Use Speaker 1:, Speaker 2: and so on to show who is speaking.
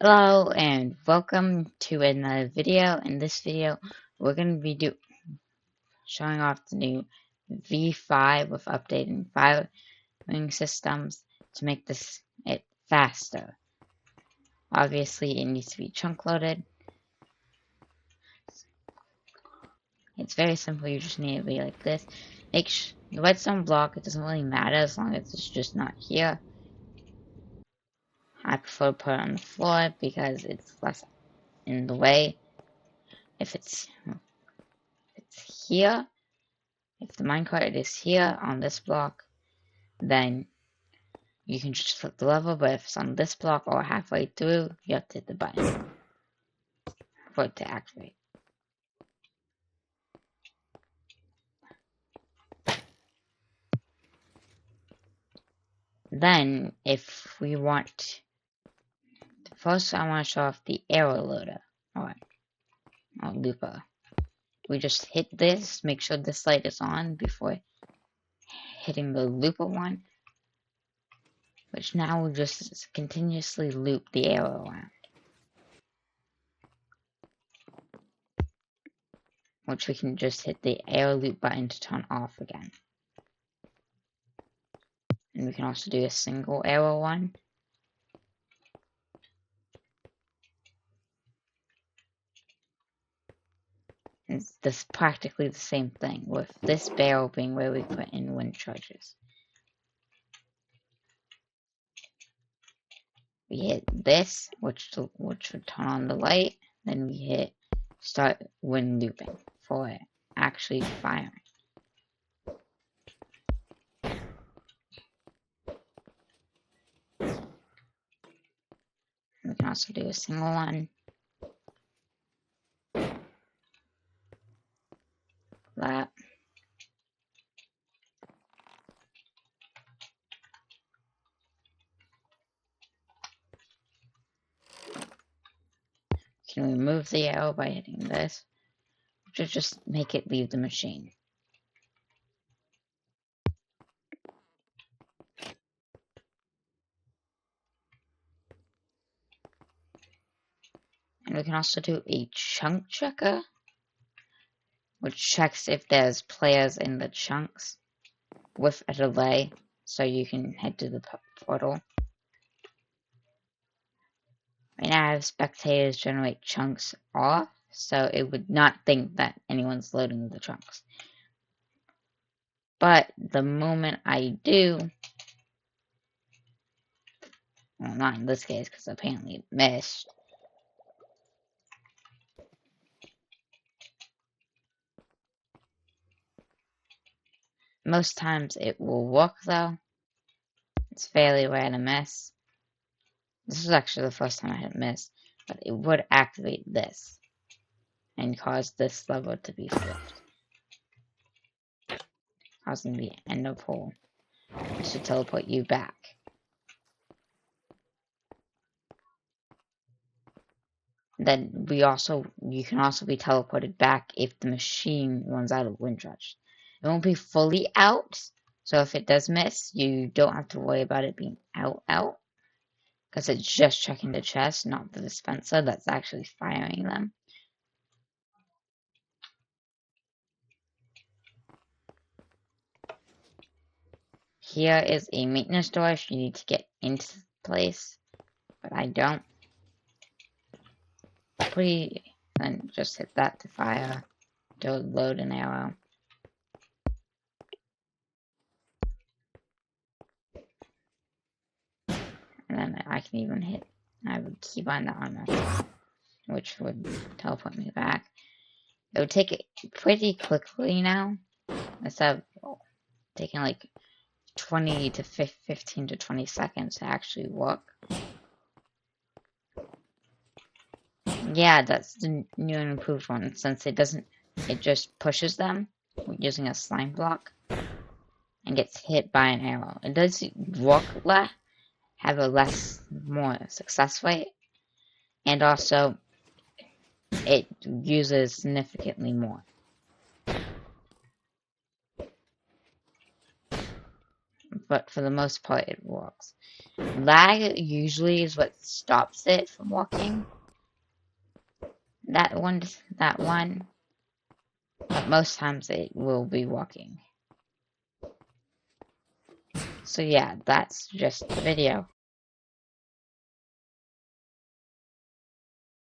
Speaker 1: Hello and welcome to another video. In this video, we're going to be showing off the new V5 with updating filing systems to make it faster. Obviously, it needs to be chunk loaded. It's very simple. You just need to be like this. The redstone block, it doesn't really matter as long as it's just not here. I prefer to put it on the floor because it's less in the way. If it's here, if the minecart is here on this block, then you can just flip the lever, but if it's on this block or halfway through, you have to hit the button for it to activate. Then, if we want, first I want to show off the arrow loader, or looper. We just hit this, make sure this light is on before hitting the looper one, which now will just continuously loop the arrow around. Which we can just hit the arrow loop button to turn off again. And we can also do a single arrow one. It's this practically the same thing, with this barrel being where we put in wind charges. We hit this, which would turn on the light, then we hit start wind looping for it actually firing. We can also do a single one. That. Can remove the arrow by hitting this, which will just make it leave the machine. And we can also do a chunk checker, which checks if there's players in the chunks with a delay, so you can head to the portal. Right now I have spectators generate chunks off, so it would not think that anyone's loading the chunks. But the moment I do, well, not in this case because apparently it missed. Most times it will work though. It's fairly rare to miss. This was actually the first time I had missed, but it would activate this and cause this lever to be flipped, causing the ender pearl to teleport you back. Then you can also be teleported back if the machine runs out of wind charge. It won't be fully out, so if it does miss, you don't have to worry about it being out, because it's just checking the chest, not the dispenser that's actually firing them. Here is a maintenance door if you need to get into the place, but I don't. Then just hit that to fire, to load an arrow. And then I can even hit, I would keybind the armor, which would teleport me back. It would take it pretty quickly now, instead of taking like 20 to 15 to 20 seconds to actually work. Yeah, that's the new and improved one, since it just pushes them using a slime block and gets hit by an arrow. It does work have a more success rate, and also it uses significantly more. but for the most part it walks. Lag usually is what stops it from walking. That one, but most times it will be walking. So yeah, that's just the video.